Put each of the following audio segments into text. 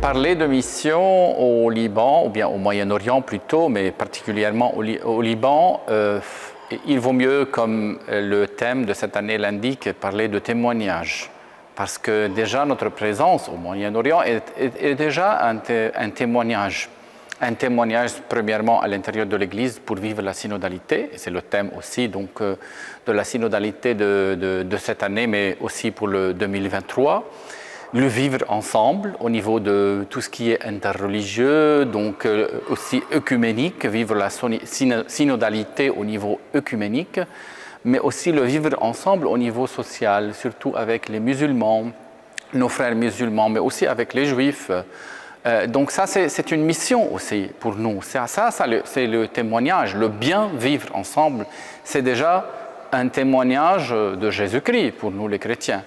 parler de mission au Liban, ou bien au Moyen-Orient plutôt, mais particulièrement au Liban, il vaut mieux, comme le thème de cette année l'indique, parler de témoignage. Parce que déjà notre présence au Moyen-Orient est déjà un témoignage. Un témoignage premièrement à l'intérieur de l'Église pour vivre la synodalité, et c'est le thème aussi donc, de la synodalité de cette année, mais aussi pour le 2023. Le vivre ensemble au niveau de tout ce qui est interreligieux, donc aussi œcuménique, vivre la synodalité au niveau œcuménique, mais aussi le vivre ensemble au niveau social, surtout avec les musulmans, nos frères musulmans, mais aussi avec les juifs. Donc ça, c'est une mission aussi pour nous. C'est le témoignage, le bien vivre ensemble. C'est déjà un témoignage de Jésus-Christ pour nous les chrétiens.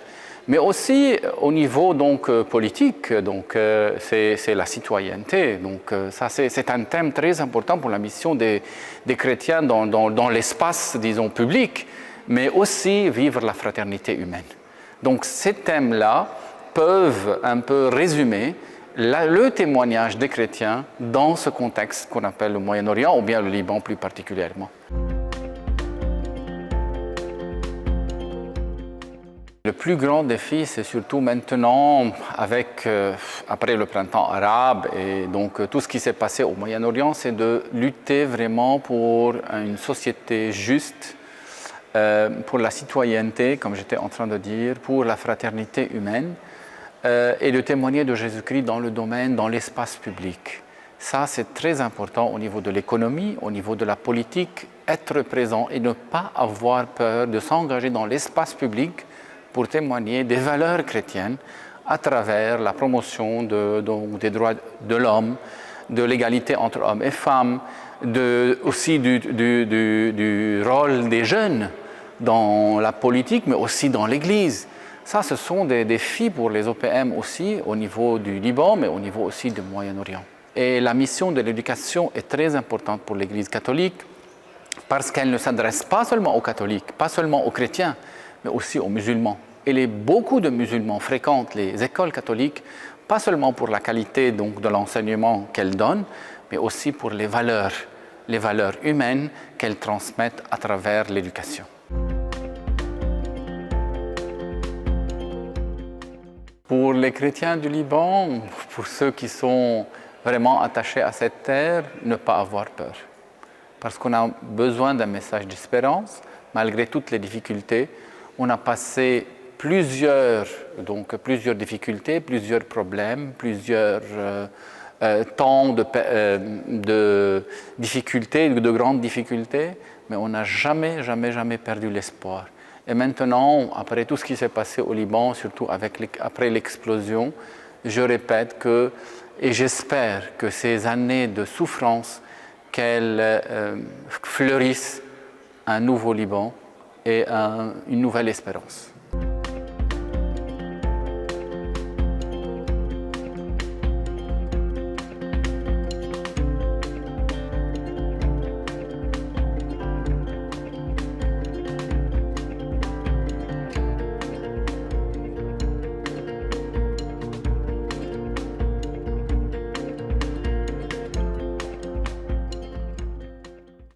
Mais aussi au niveau donc politique, donc c'est la citoyenneté. Donc ça c'est un thème très important pour la mission des chrétiens dans l'espace, disons, public, mais aussi vivre la fraternité humaine. Donc ces thèmes-là peuvent un peu résumer le témoignage des chrétiens dans ce contexte qu'on appelle le Moyen-Orient ou bien le Liban plus particulièrement. Le plus grand défi, c'est surtout maintenant, après le printemps arabe et donc tout ce qui s'est passé au Moyen-Orient, c'est de lutter vraiment pour une société juste, pour la citoyenneté, comme j'étais en train de dire, pour la fraternité humaine et de témoigner de Jésus-Christ dans le domaine, dans l'espace public. Ça, c'est très important au niveau de l'économie, au niveau de la politique, être présent et ne pas avoir peur de s'engager dans l'espace public pour témoigner des valeurs chrétiennes à travers la promotion des droits de l'homme, de l'égalité entre hommes et femmes, aussi du rôle des jeunes dans la politique, mais aussi dans l'Église. Ça, ce sont des défis pour les OPM aussi, au niveau du Liban, mais au niveau aussi du Moyen-Orient. Et la mission de l'éducation est très importante pour l'Église catholique, parce qu'elle ne s'adresse pas seulement aux catholiques, pas seulement aux chrétiens, mais aussi aux musulmans. Et beaucoup de musulmans fréquentent les écoles catholiques, pas seulement pour la qualité donc, de l'enseignement qu'elles donnent, mais aussi pour les valeurs humaines qu'elles transmettent à travers l'éducation. Pour les chrétiens du Liban, pour ceux qui sont vraiment attachés à cette terre, ne pas avoir peur. Parce qu'on a besoin d'un message d'espérance, malgré toutes les difficultés. On a passé plusieurs difficultés, plusieurs problèmes, plusieurs temps de difficultés, de grandes difficultés, mais on n'a jamais perdu l'espoir. Et maintenant, après tout ce qui s'est passé au Liban, surtout après l'explosion, je répète et j'espère que ces années de souffrance, qu'elles fleurissent un nouveau Liban et une nouvelle espérance.